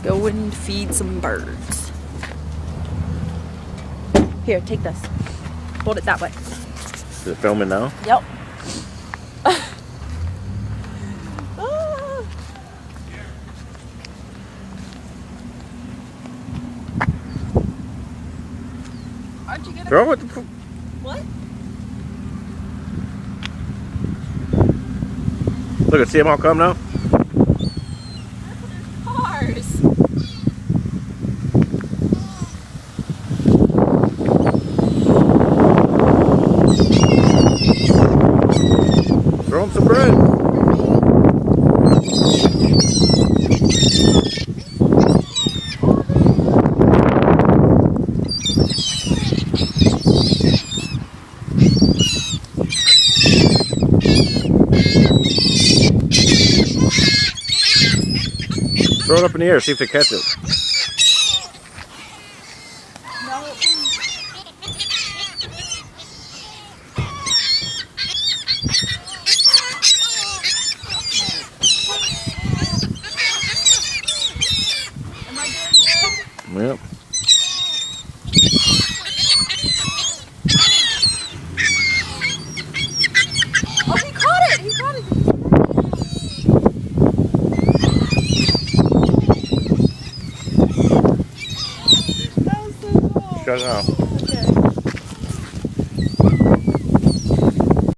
Go and feed some birds. Here, take this. Hold it that way. Is it filming now? Yep. Aren't you gonna Throw it. What? Look, see them all come now? Cars. Throw them some bread. Throw it up in the air, see if they catch it. No. Am I doing good? Yep. Oh, he caught it! He caught it! That was so cool. Shut it off.